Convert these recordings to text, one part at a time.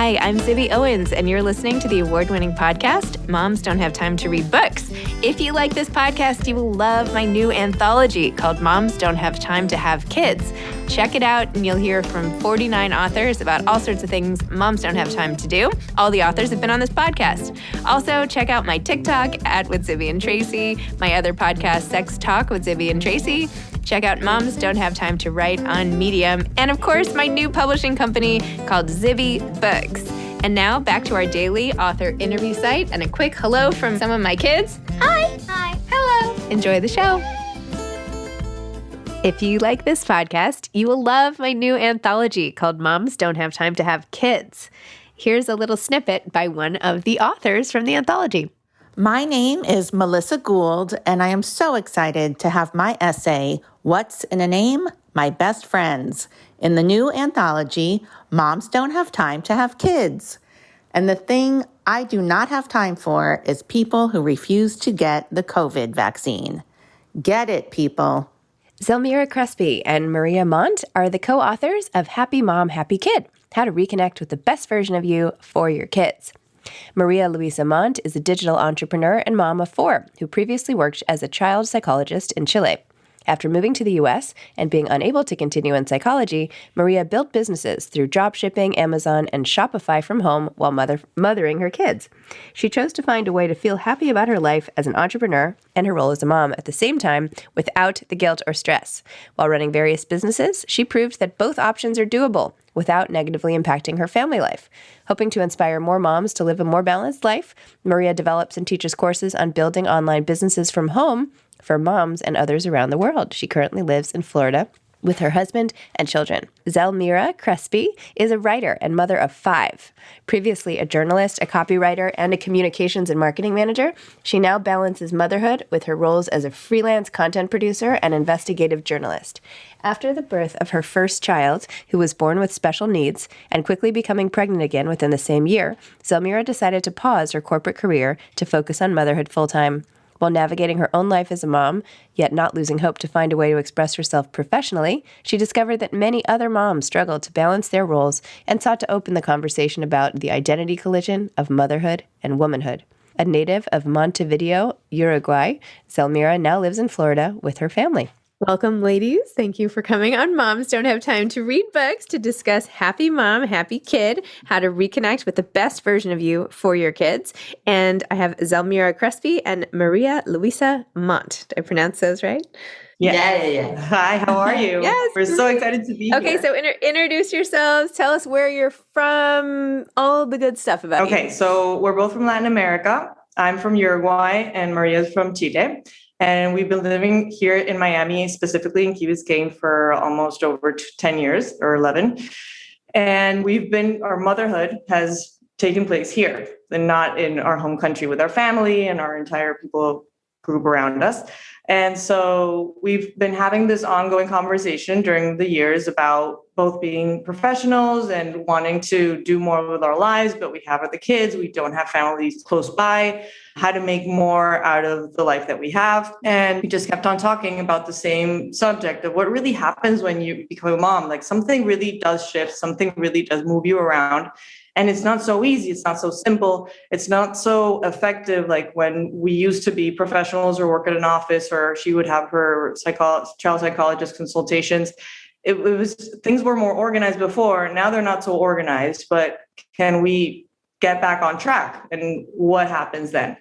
Hi, I'm Zibby Owens, and you're listening to the award-winning podcast, Moms Don't Have Time to Read Books. If you like this podcast, you will love my new anthology called Moms Don't Have Time to Have Kids. Check it out, and you'll hear from 49 authors about all sorts of things moms don't have time to do. All the authors have been on this podcast. Also, check out my TikTok @with Zibby and Tracy, my other podcast, Sex Talk with Zibby and Tracy. Check out Moms Don't Have Time to Write on Medium. And of course, my new publishing company called Zibby Books. And now back to our daily author interview site and a quick hello from some of my kids. Hi. Hi. Hello. Enjoy the show. If you like this podcast, you will love my new anthology called Moms Don't Have Time to Have Kids. Here's a little snippet by one of the authors from the anthology. My name is Melissa Gould, and I am so excited to have my essay, What's in a Name? My Best Friends, in the new anthology, Moms Don't Have Time to Have Kids. And the thing I do not have time for is people who refuse to get the COVID vaccine. Get it, people. Zelmira Crespi and Maria Montt are the co-authors of Happy Mom, Happy Kid, How to Reconnect with the Best Version of You for Your Kids. Maria Luisa Montt is a digital entrepreneur and mom of 4 who previously worked as a child psychologist in Chile. After moving to the U.S. and being unable to continue in psychology, Maria built businesses through dropshipping, Amazon, and Shopify from home while mothering her kids. She chose to find a way to feel happy about her life as an entrepreneur and her role as a mom at the same time without the guilt or stress. While running various businesses, she proved that both options are doable without negatively impacting her family life. Hoping to inspire more moms to live a more balanced life, Maria develops and teaches courses on building online businesses from home for moms and others around the world. She currently lives in Florida with her husband and children. Zelmira Crespi is a writer and mother of 5. Previously a journalist, a copywriter, and a communications and marketing manager, she now balances motherhood with her roles as a freelance content producer and investigative journalist. After the birth of her first child, who was born with special needs, and quickly becoming pregnant again within the same year, Zelmira decided to pause her corporate career to focus on motherhood full-time. While navigating her own life as a mom, yet not losing hope to find a way to express herself professionally, she discovered that many other moms struggled to balance their roles and sought to open the conversation about the identity collision of motherhood and womanhood. A native of Montevideo, Uruguay, Zelmira now lives in Florida with her family. Welcome, ladies. Thank you for coming on Moms Don't Have Time to Read Books to discuss Happy Mom, Happy Kid, how to reconnect with the best version of you for your kids. And I have Zelmira Crespi and Maria Luisa Montt. Did I pronounce those right? Yeah. Hi, how are you? Yes. We're so excited to be here. Okay, so introduce yourselves. Tell us where you're from, all the good stuff about you. Okay, so we're both from Latin America. I'm from Uruguay and Maria's from Chile. And we've been living here in Miami, specifically in Key Biscayne, for almost over 10 years or 11. And our motherhood has taken place here and not in our home country with our family and our entire people group around us. And so we've been having this ongoing conversation during the years about both being professionals and wanting to do more with our lives, but we have other kids, we don't have families close by, how to make more out of the life that we have. And we just kept on talking about the same subject of what really happens when you become a mom. Like something really does shift, something really does move you around. And it's not so easy. It's not so simple. It's not so effective. Like when we used to be professionals or work at an office, or she would have her child psychologist consultations. It was things were more organized before. Now they're not so organized, but can we get back on track? And what happens then?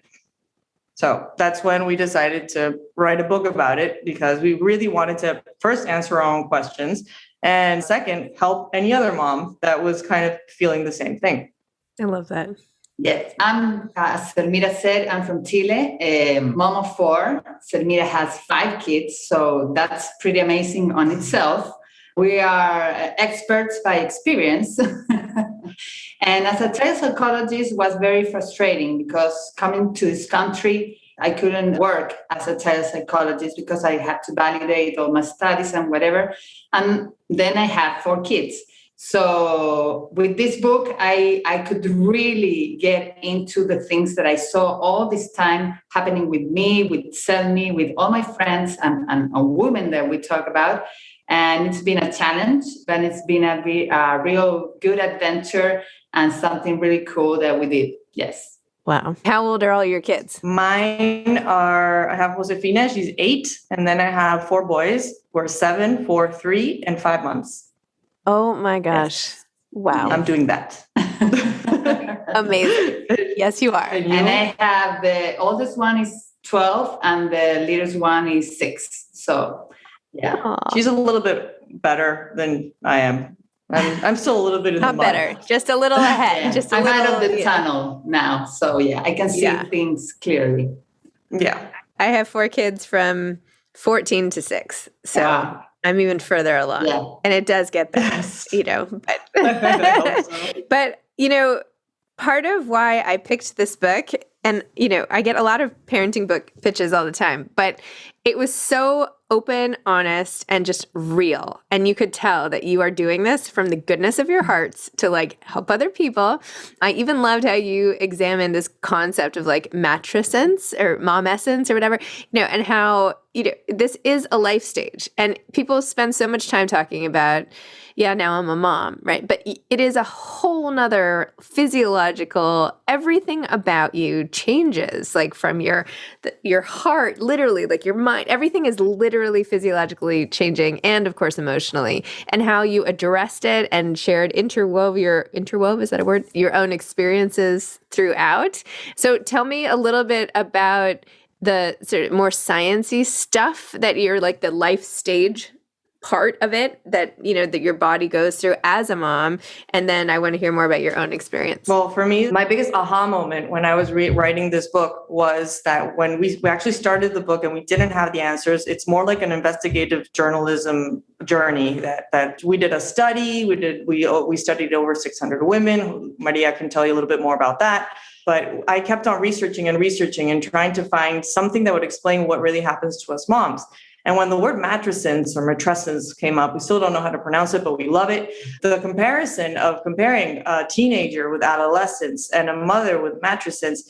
So that's when we decided to write a book about it, because we really wanted to first answer our own questions. And second, help any other mom that was kind of feeling the same thing. I love that. Yes, as Zelmira said, I'm from Chile, mom of 4. Zelmira has 5 kids, so that's pretty amazing on itself. We are experts by experience. And as a child psychologist, it was very frustrating because coming to this country, I couldn't work as a child psychologist because I had to validate all my studies and whatever. And then I had 4 kids. So with this book, I could really get into the things that I saw all this time happening with me, with Zelmi, with all my friends and women that we talk about. And it's been a challenge, but it's been a real good adventure and something really cool that we did. Yes. Wow. How old are all your kids? Mine are, I have Josefina, she's 8. And then I have 4 boys who are 7, 4, 3, and 5 months. Oh my gosh. Yes. Wow. I'm doing that. Amazing. Yes, you are. And I have the oldest one is 12 and the littlest one is 6. So, yeah. Aww. She's a little bit better than I am. I'm still a little bit in Not the mud. better, just a little ahead. Yeah. Just a I'm little, out of the tunnel now. So, yeah, I can see things clearly. Yeah. I have 4 kids from 14 to 6. So Wow. I'm even further along. Yeah. And it does get better, Yes. you know. But, I hope so. but, you know, part of why I picked this book, and, you know, I get a lot of parenting book pitches all the time, but it was so open, honest, and just real. And you could tell that you are doing this from the goodness of your hearts to like help other people. I even loved how you examined this concept of like matrescence or mom essence or whatever, you know, and how, you know, this is a life stage. And people spend so much time talking about, yeah, now I'm a mom, right? But it is a whole nother physiological, everything about you changes, like from your heart, literally, like your mind, everything is literally physiologically changing, and of course emotionally, and how you addressed it and interwove, is that a word? Your own experiences throughout. So tell me a little bit about the sort of more sciencey stuff that you're like the life stage part of it that, you know, that your body goes through as a mom. And then I want to hear more about your own experience. Well, for me, my biggest aha moment when I was writing this book was that when we actually started the book and we didn't have the answers, it's more like an investigative journalism journey that we did a study. We studied over 600 women. Maria can tell you a little bit more about that. But I kept on researching and trying to find something that would explain what really happens to us moms. And when the word matrescence or matrescence came up, we still don't know how to pronounce it, but we love it. The comparison of comparing a teenager with adolescence and a mother with matrescence,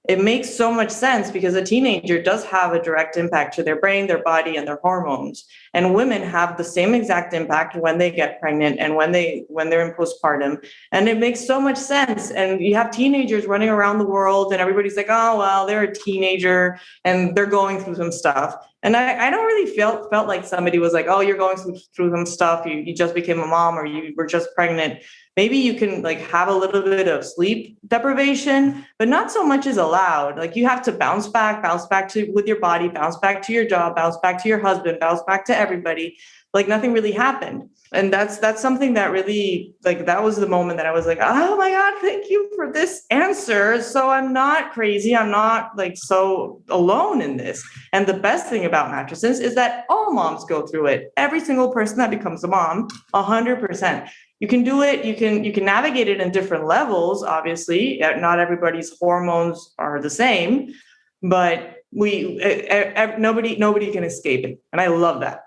it makes so much sense because a teenager does have a direct impact to their brain, their body, and their hormones. And women have the same exact impact when they get pregnant and when they're in postpartum. And it makes so much sense. And you have teenagers running around the world and everybody's like, oh, well, they're a teenager and they're going through some stuff. And I don't really felt like somebody was like, oh, you're going through some stuff. You just became a mom or you were just pregnant. Maybe you can like have a little bit of sleep deprivation, but not so much is allowed. Like you have to bounce back with your body, bounce back to your job, bounce back to your husband, bounce back to everybody. Like nothing really happened. And that's something that really, like, that was the moment that I was like, oh my God, thank you for this answer. So I'm not crazy. I'm not like so alone in this. And the best thing about mattresses is that all moms go through it. Every single person that becomes a mom, 100%. You can do it. You can navigate it in different levels. Obviously, not everybody's hormones are the same, but nobody can escape it. And I love that.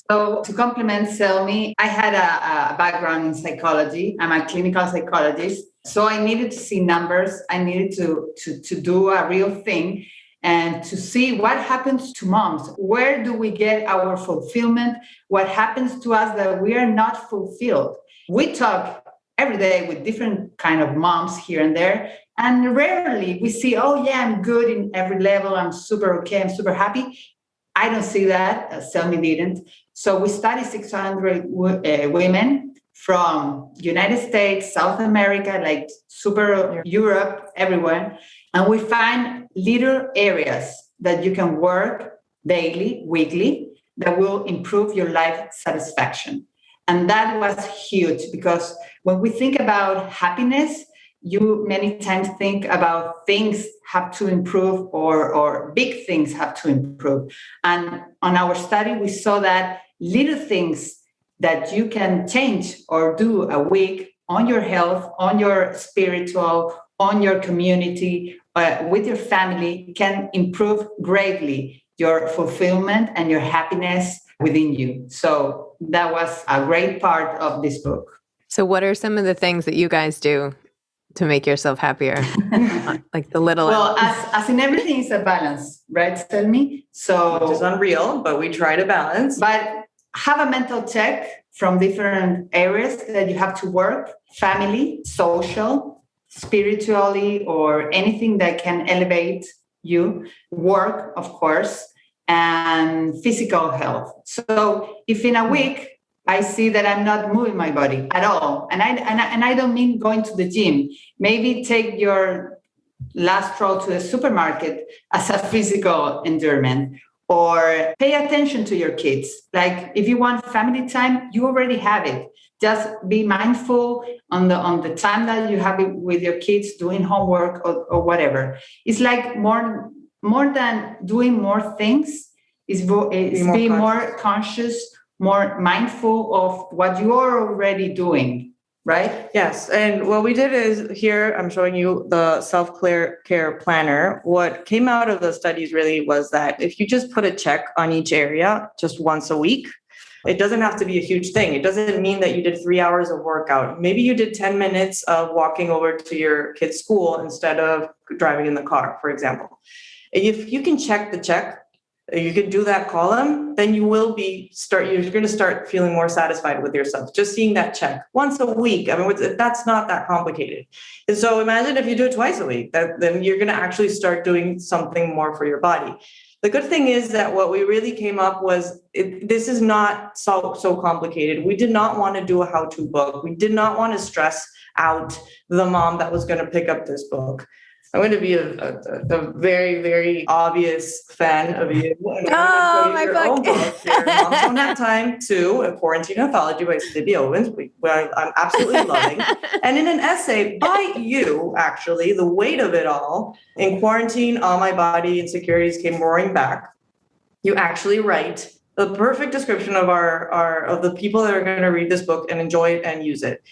So to complement Selmi, I had a background in psychology. I'm a clinical psychologist. So I needed to see numbers. I needed to do a real thing and to see what happens to moms. Where do we get our fulfillment? What happens to us that we are not fulfilled? We talk every day with different kind of moms here and there. And rarely we see, oh yeah, I'm good in every level. I'm super okay. I'm super happy. I don't see that. Selmi didn't. So we studied 600 women from United States, South America, like super Europe, everywhere. And we find little areas that you can work daily, weekly, that will improve your life satisfaction. And that was huge because when we think about happiness, you many times think about things have to improve or big things have to improve. And on our study, we saw that little things that you can change or do a week on your health, on your spiritual, on your community, with your family can improve greatly your fulfillment and your happiness within you. So that was a great part of this book. So what are some of the things that you guys do to make yourself happier? Like the little... Well, as in everything is a balance, right, Selmi? So which is unreal, but we try to balance. But have a mental check from different areas that you have to work: family, social, spiritually, or anything that can elevate you, work, of course, and physical health. So if in a week I see that I'm not moving my body at all, and I don't mean going to the gym, maybe take your last stroll to the supermarket as a physical endurance, or pay attention to your kids. Like if you want family time, you already have it. Just be mindful on the time that you have it with your kids doing homework or whatever. It's like more than doing more things, is being more conscious, more mindful of what you are already doing, right? Yes. And what we did is here, I'm showing you the self-care planner. What came out of the studies really was that if you just put a check on each area just once a week, it doesn't have to be a huge thing. It doesn't mean that you did 3 hours of workout. Maybe you did 10 minutes of walking over to your kid's school instead of driving in the car, for example. If you can check the check, you can do that column, then you're going to start feeling more satisfied with yourself. Just seeing that check once a week. I mean, that's not that complicated. And so imagine if you do it twice a week, then you're going to actually start doing something more for your body. The good thing is that what we really came up was, this is not so complicated. We did not want to do a how-to book. We did not want to stress out the mom that was going to pick up this book. I'm going to be a very, very obvious fan of you. And I'm going to show you your own book here, Moms Don't Have Time to, A Quarantine Anthology by Zibby Owens, where I'm absolutely loving. And in an essay by you, actually, the weight of it all, in quarantine, all my body insecurities came roaring back. You actually write the perfect description of of the people that are going to read this book and enjoy it and use it.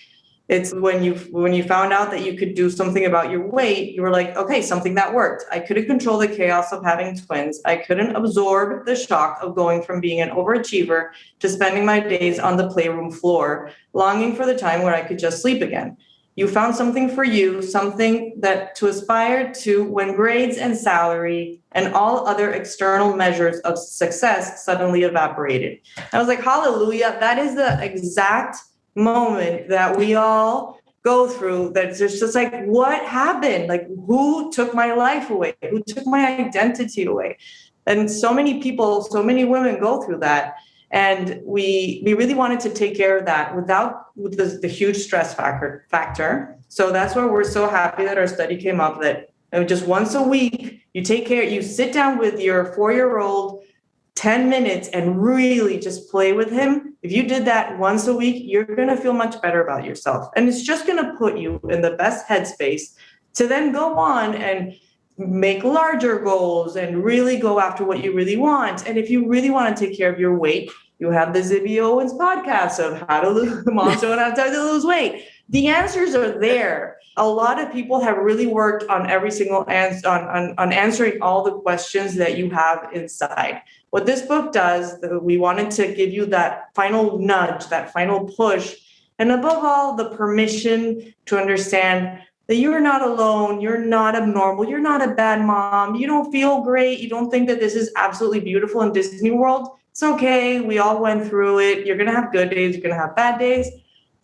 It's when you found out that you could do something about your weight, you were like, okay, something that worked. I couldn't control the chaos of having twins. I couldn't absorb the shock of going from being an overachiever to spending my days on the playroom floor, longing for the time where I could just sleep again. You found something for you, something that to aspire to when grades and salary and all other external measures of success suddenly evaporated. I was like, hallelujah, that is the exact moment that we all go through, that's just like, what happened? Like, who took my life away? Who took my identity away? And so many people, so many women go through that. And we really wanted to take care of that with the huge stress factor. So that's why we're so happy that our study came up that just once a week, you sit down with your 4-year-old 10 minutes and really just play with him. If you did that once a week, you're going to feel much better about yourself. And it's just going to put you in the best headspace to then go on and make larger goals and really go after what you really want. And if you really want to take care of your weight, you have the Zibby Owens podcast of how to lose, moms don't have time to lose weight. The answers are there. A lot of people have really worked on every single on answering all the questions that you have inside. What this book does, we wanted to give you that final nudge, that final push, and above all, the permission to understand that you're not alone, you're not abnormal, you're not a bad mom, you don't feel great, you don't think that this is absolutely beautiful in Disney World. It's okay, we all went through it. You're gonna have good days, you're gonna have bad days.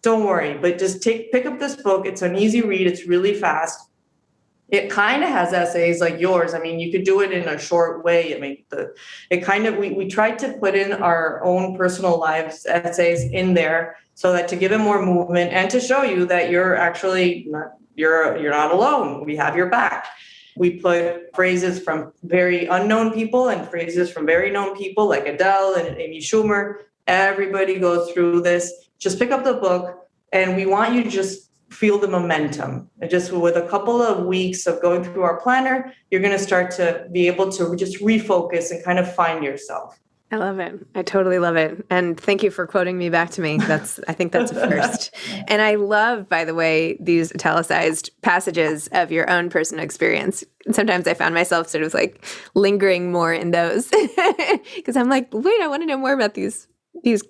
Don't worry, but just pick up this book. It's an easy read, it's really fast. It kind of has essays like yours. I mean, you could do it in a short way. I mean, we tried to put in our own personal lives essays in there so that to give it more movement and to show you that you're actually you're not alone. We have your back. We put phrases from very unknown people and phrases from very known people like Adele and Amy Schumer. Everybody goes through this. Just pick up the book, and we want you to just feel the momentum. And just with a couple of weeks of going through our planner, you're going to start to be able to just refocus and kind of find yourself. I love it. I totally love it. And thank you for quoting me back to me. I think that's a first. And I love, by the way, these italicized passages of your own personal experience. Sometimes I found myself sort of like lingering more in those because I'm like, wait, I want to know more about these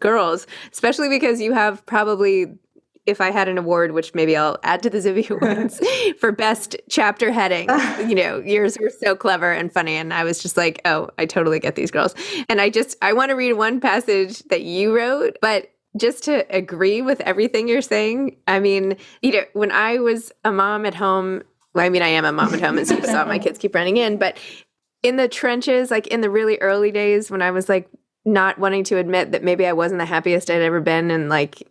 girls, especially because you have probably if I had an award, which maybe I'll add to the Zibby Awards, for best chapter heading, yours were so clever and funny. And I was just like, oh, I totally get these girls. And I want to read one passage that you wrote, but just to agree with everything you're saying. I mean, when I was a mom at home, I am a mom at home, as you saw my kids keep running in, but in the trenches, like in the really early days when I was like not wanting to admit that maybe I wasn't the happiest I'd ever been, and like,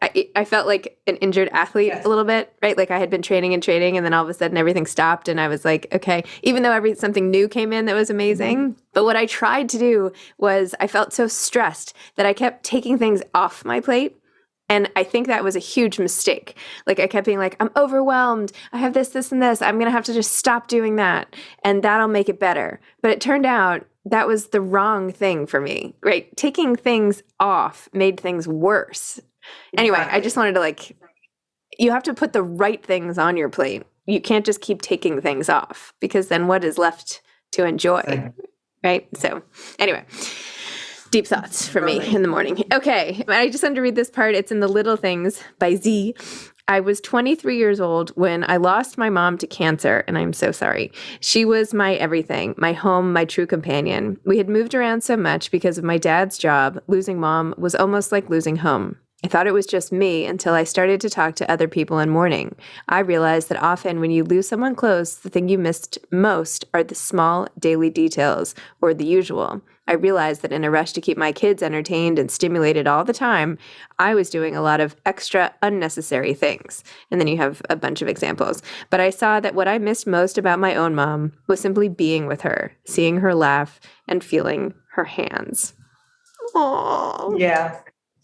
I felt like an injured athlete a little bit, right? Like I had been training, and then all of a sudden everything stopped, and I was like, okay, even though something new came in that was amazing. But what I tried to do was I felt so stressed that I kept taking things off my plate. And I think that was a huge mistake. Like I kept being like, I'm overwhelmed. I have this, and this. I'm going to have to just stop doing that. And that'll make it better. But it turned out that was the wrong thing for me, right? Taking things off made things worse. Anyway, I just wanted to you have to put the right things on your plate. You can't just keep taking things off, because then what is left to enjoy, right? So anyway. Deep thoughts for me in the morning. Okay, I just wanted to read this part. It's in The Little Things by Z. I was 23 years old when I lost my mom to cancer, and I'm so sorry. She was my everything, my home, my true companion. We had moved around so much because of my dad's job. Losing mom was almost like losing home. I thought it was just me until I started to talk to other people in mourning. I realized that often when you lose someone close, the thing you missed most are the small daily details, or the usual. I realized that in a rush to keep my kids entertained and stimulated all the time, I was doing a lot of extra unnecessary things. And then you have a bunch of examples. But I saw that what I missed most about my own mom was simply being with her, seeing her laugh, and feeling her hands. Aww. Yeah.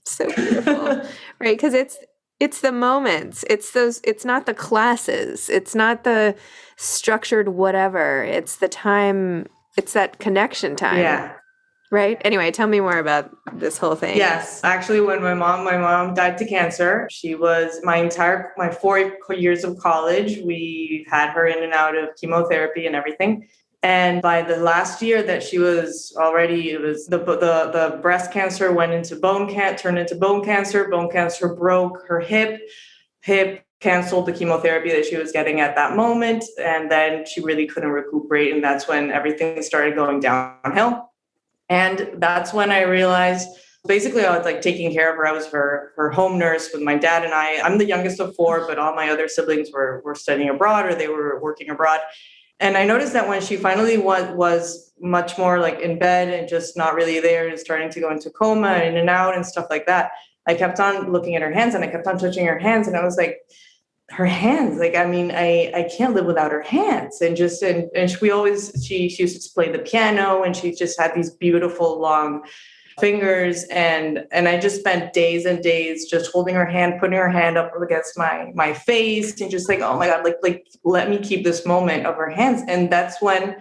So beautiful, right? Because it's the moments. It's not the classes. It's not the structured whatever. It's the time. It's that connection time. Yeah. Right? Anyway, tell me more about this whole thing. Yes. Actually, when my mom died to cancer, she was my 4 years of college. We had her in and out of chemotherapy and everything. And by the last year that she was already, it was the breast cancer turned into bone cancer. Bone cancer broke her hip canceled the chemotherapy that she was getting at that moment. And then she really couldn't recuperate. And that's when everything started going downhill. And that's when I realized, basically I was like taking care of her. I was her home nurse with my dad and I. I'm the youngest of 4, but all my other siblings were studying abroad, or they were working abroad. And I noticed that when she finally was much more like in bed and just not really there and starting to go into coma, in and out and stuff like that, I kept on looking at her hands and I kept on touching her hands. And I was like, her hands, like, I mean, I can't live without her hands. And she used to play the piano, and she just had these beautiful long fingers. And I just spent days and days just holding her hand, putting her hand up against my face, and just like, oh my God, like let me keep this moment of her hands. And that's when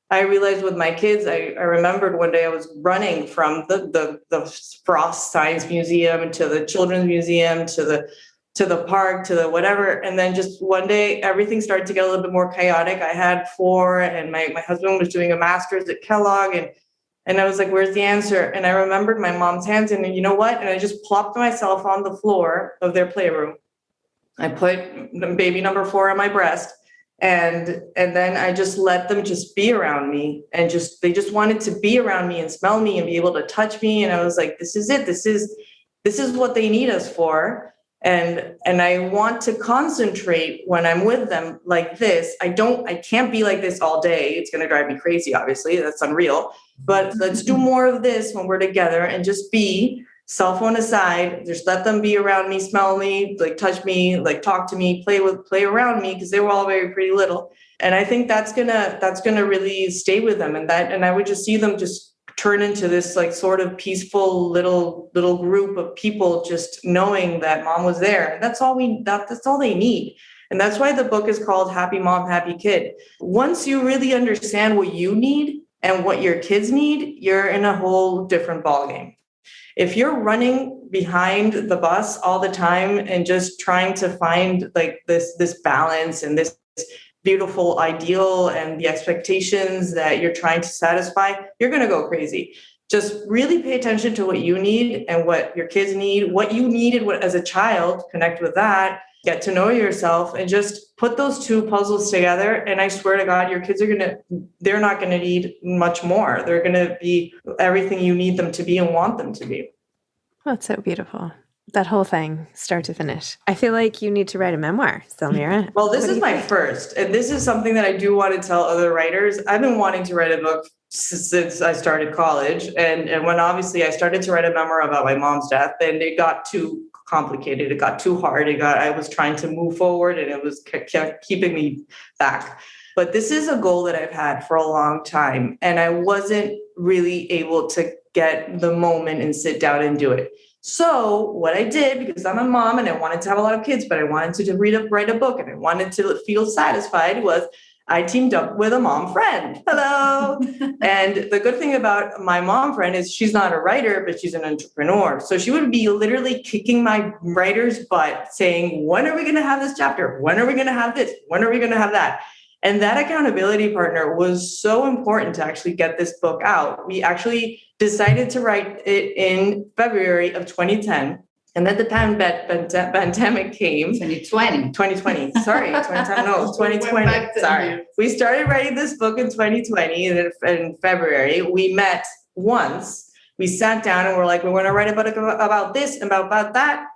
I realized with my kids, I remembered one day I was running from the Frost Science Museum to the Children's Museum to the park, to the whatever. And then just one day, everything started to get a little bit more chaotic. I had 4, and my husband was doing a master's at Kellogg, and I was like, where's the answer? And I remembered my mom's hands, and you know what? And I just plopped myself on the floor of their playroom. I put baby number 4 on my breast, and then I just let them just be around me, and they just wanted to be around me and smell me and be able to touch me. And I was like, this is it. This is what they need us for. And I want to concentrate when I'm with them like this. I can't be like this all day. It's going to drive me crazy. Obviously, that's unreal, but let's do more of this when we're together, and just be cell phone aside. Just let them be around me, smell me, like touch me, like talk to me, play around me. Cause they were all very pretty little. And I think that's going to really stay with them. And I would just see them just turn into this like sort of peaceful little group of people, just knowing that mom was there. And that's all they need. And that's why the book is called Happy Mom, Happy Kid. Once you really understand what you need and what your kids need, you're in a whole different ballgame. If you're running behind the bus all the time and just trying to find like this balance and this beautiful ideal and the expectations that you're trying to satisfy, you're going to go crazy. just really pay attention to what you need and what your kids need, what you needed as a child, connect with that, get to know yourself, and just put those two puzzles together. And I swear to God, your kids they're not going to need much more. They're going to be everything you need them to be and want them to be. Oh, it's so beautiful. That whole thing, start to finish. I feel like you need to write a memoir, Zelmira. Well, this is my first, and this is something that I do want to tell other writers. I've been wanting to write a book since I started college. And when obviously I started to write a memoir about my mom's death, and it got too complicated. It got too hard. I was trying to move forward and it was kept keeping me back. But this is a goal that I've had for a long time. And I wasn't really able to get the moment and sit down and do it. So what I did, because I'm a mom and I wanted to have a lot of kids, but I wanted to write a book and I wanted to feel satisfied, was I teamed up with a mom friend. Hello. And the good thing about my mom friend is she's not a writer, but she's an entrepreneur. So she would be literally kicking my writer's butt saying, when are we going to have this chapter? When are we going to have this? When are we going to have that? And that accountability partner was so important to actually get this book out. We actually decided to write it in February of 2010. And then the pandemic came. 2020. Sorry, 2010. No, 2020. Sorry. We started writing this book in 2020 in February. We met once. We sat down and we're like, we want to write about this, about that.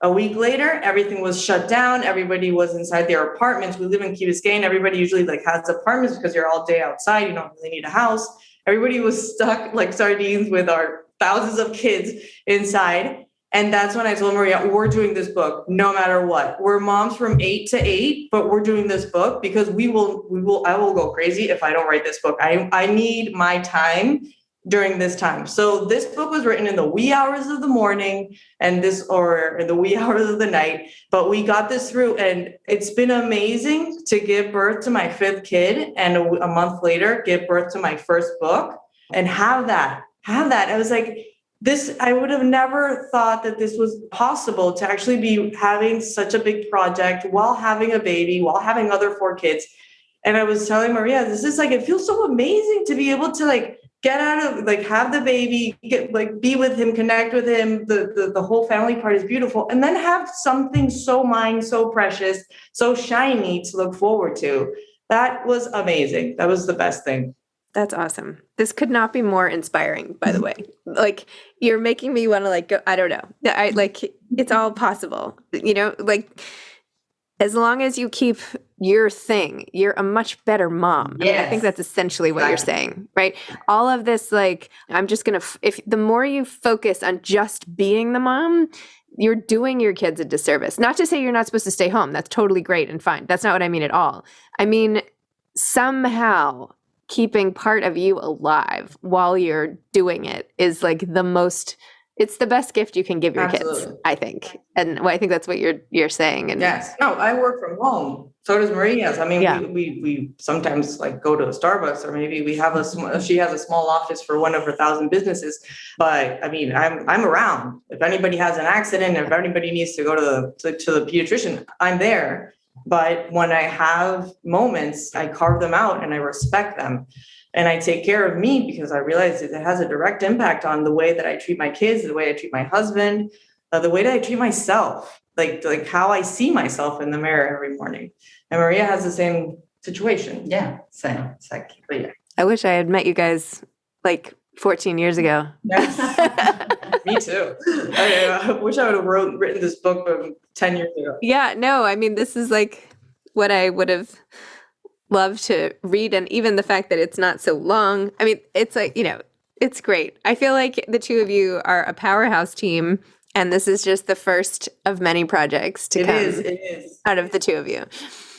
A week later, everything was shut down. Everybody was inside their apartments. We live in Key Biscayne. Everybody usually has apartments because you're all day outside. You don't really need a house. Everybody was stuck like sardines with our thousands of kids inside. And that's when I told Maria, we're doing this book no matter what. We're moms from 8 to 8, but we're doing this book because I will go crazy if I don't write this book. I need my time during this time. So this book was written in the wee hours of the morning or in the wee hours of the night, but we got this through, and it's been amazing to give birth to my 5th kid and a month later give birth to my first book and have that. I was like, I would have never thought that this was possible to actually be having such a big project while having a baby, while having other 4 kids. And I was telling Maria, this is it feels so amazing to be able to get out of have the baby, be with him, connect with him. The whole family part is beautiful. And then have something so mine, so precious, so shiny to look forward to. That was amazing. That was the best thing. That's awesome. This could not be more inspiring, by the way. You're making me want to go, I don't know. It's all possible. As long as you keep your thing, you're a much better mom. Yes. I think that's essentially what you're saying, right? All of this, I'm just going to, if the more you focus on just being the mom, you're doing your kids a disservice. Not to say you're not supposed to stay home. That's totally great and fine. That's not what I mean at all. I mean, somehow keeping part of you alive while you're doing it is it's the best gift you can give your Absolutely. kids, I think. And I think that's what you're saying. And yes. No, I work from home. So does Maria's. I mean, yeah. we sometimes go to a Starbucks, or maybe we have she has a small office for one of her 1,000 businesses. But I mean, I'm around. If anybody has an accident, if anybody needs to go to the pediatrician, I'm there. But when I have moments, I carve them out and I respect them. And I take care of me because I realize that it has a direct impact on the way that I treat my kids, the way I treat my husband, the way that I treat myself, like how I see myself in the mirror every morning. And Maria has the same situation. Yeah, same. Exactly. But yeah. I wish I had met you guys 14 years ago. Yes. Me too. I wish I would have written this book 10 years ago. Yeah, no, I mean, this is what I would have loved to read. And even the fact that it's not so long. I mean, it's it's great. I feel like the two of you are a powerhouse team. And this is just the first of many projects to come It is. out of the two of you.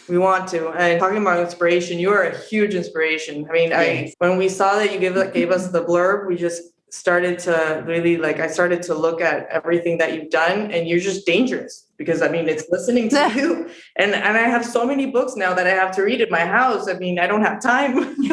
We want to. And talking about inspiration, you are a huge inspiration. I mean, Yes. when we saw that you gave us the blurb, we just started to really I started to look at everything that you've done, and you're just dangerous because I mean, it's listening to you. And I have so many books now that I have to read at my house. I mean, I don't have time. It's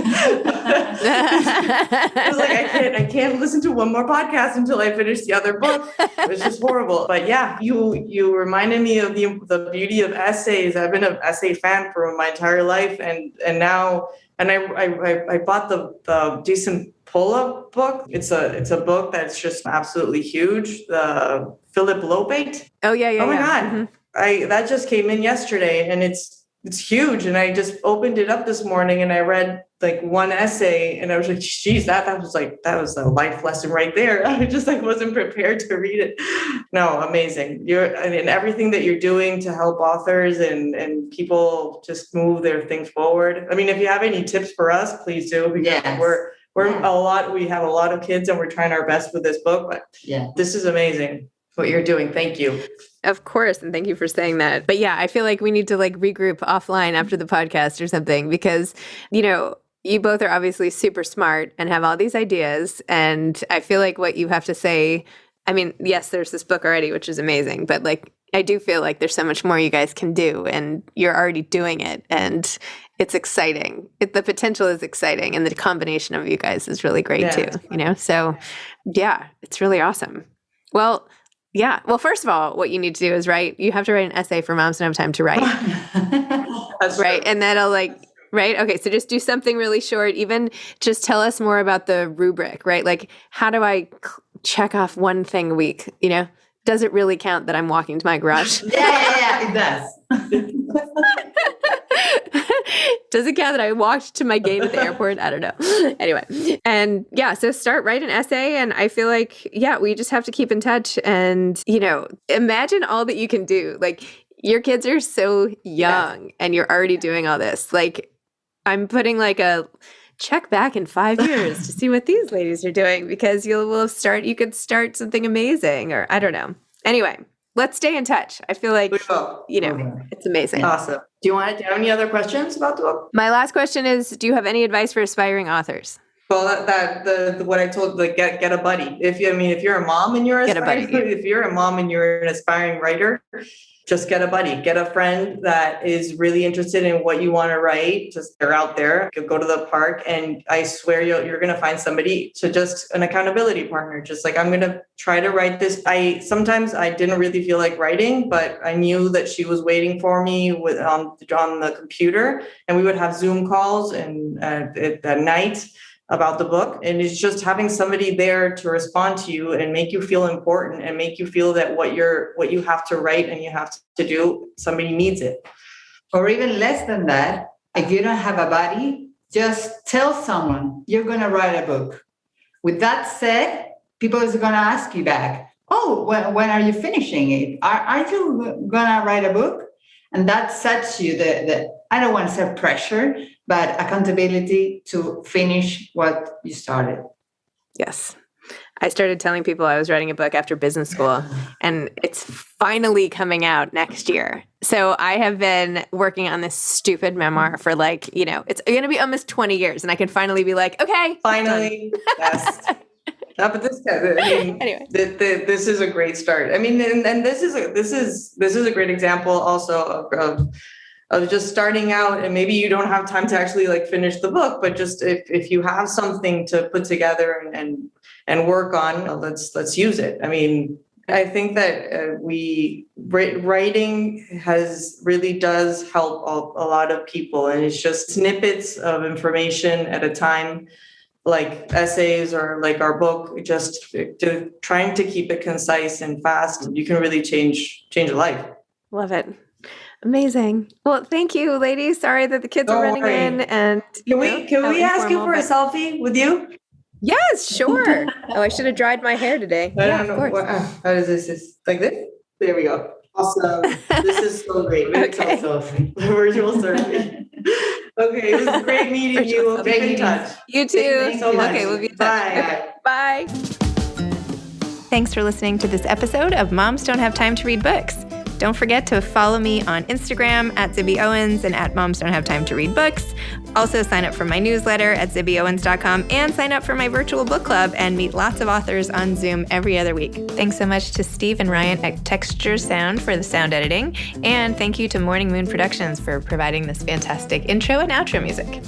I can't listen to one more podcast until I finish the other book. It's just horrible. But yeah, you reminded me of the beauty of essays. I've been an essay fan for my entire life. And now And I bought the Decent Pull-Up book. It's a book that's just absolutely huge. The Philip Lobate. Oh yeah. Oh my God. That just came in yesterday, and it's huge. And I just opened it up this morning and I read like one essay, and I was like, geez, that was a life lesson right there. I just wasn't prepared to read it. No, amazing. Everything that you're doing to help authors and people just move their things forward. I mean, if you have any tips for us, please do, because we have a lot of kids and we're trying our best with this book, but this is amazing what you're doing. Thank you. Of course. And thank you for saying that. But yeah, I feel like we need to regroup offline after the podcast or something, because, you both are obviously super smart and have all these ideas. And I feel like what you have to say, I mean, yes, there's this book already, which is amazing, but I do feel like there's so much more you guys can do, and you're already doing it. And it's exciting. The potential is exciting. And the combination of you guys is really great too, So yeah, it's really awesome. Well, yeah. Well, first of all, what you need to do is you have to write an essay for Moms Don't Have Time to Write. That's right. true. And that'll right. Okay. So just do something really short. Even just tell us more about the rubric, right? How do I check off one thing a week? Does it really count that I'm walking to my garage? Yeah, it does. Does it count that I walked to my gate at the airport? I don't know. Anyway. And so write an essay. And I feel like, we just have to keep in touch and, imagine all that you can do. Your kids are so young and you're already doing all this. I'm putting a check back in 5 years to see what these ladies are doing, because you could start something amazing, or I don't know. Anyway, let's stay in touch. I feel like, it's amazing. Awesome. Do you have any other questions about the book? My last question is, do you have any advice for aspiring authors? Well, what I told, get a buddy. If you're a mom and you're if you're a mom and you're an aspiring writer, just get a buddy, get a friend that is really interested in what you want to write. Just they're out there. You go to the park, and I swear you're going to find somebody to just an accountability partner. Just I'm going to try to write this. Sometimes I didn't really feel like writing, but I knew that she was waiting for me on the computer, and we would have Zoom calls and at night about the book. And it's just having somebody there to respond to you and make you feel important and make you feel that what you have to write and you have to do, somebody needs it. Or even less than that, if you don't have a buddy, just tell someone you're going to write a book. With that said, people is going to ask you back, oh, when are you finishing it? Are you going to write a book? And that sets you the I don't want to say pressure, but accountability to finish what you started. Yes. I started telling people I was writing a book after business school, and it's finally coming out next year. So I have been working on this stupid memoir for it's going to be almost 20 years, and I can finally be okay. Finally. Yes. No, but anyway, this is a great start. I mean, and this is a great example also of just starting out, and maybe you don't have time to actually finish the book, but just if you have something to put together and work on, let's use it. I mean, I think that writing really does help a lot of people, and it's just snippets of information at a time, like essays or our book, just trying to keep it concise and fast. You can really change a life. Love it. Amazing. Well, thank you, ladies. Sorry that the kids are running in. And can we ask you for a selfie with you? Yes, sure. Oh, I should have dried my hair today. I don't know. How does this? Like this? There we go. Awesome. This is so great. Okay. Virtual selfie. Okay, it was great meeting you. We'll keep in touch. You too. Thank you so much. Okay, we'll be in touch. Bye. Okay, bye. Thanks for listening to this episode of Moms Don't Have Time to Read Books. Don't forget to follow me on Instagram at Zibby Owens and at Moms Don't Have Time to Read Books. Also sign up for my newsletter at zibbyowens.com and sign up for my virtual book club and meet lots of authors on Zoom every other week. Thanks so much to Steve and Ryan at Texture Sound for the sound editing. And thank you to Morning Moon Productions for providing this fantastic intro and outro music.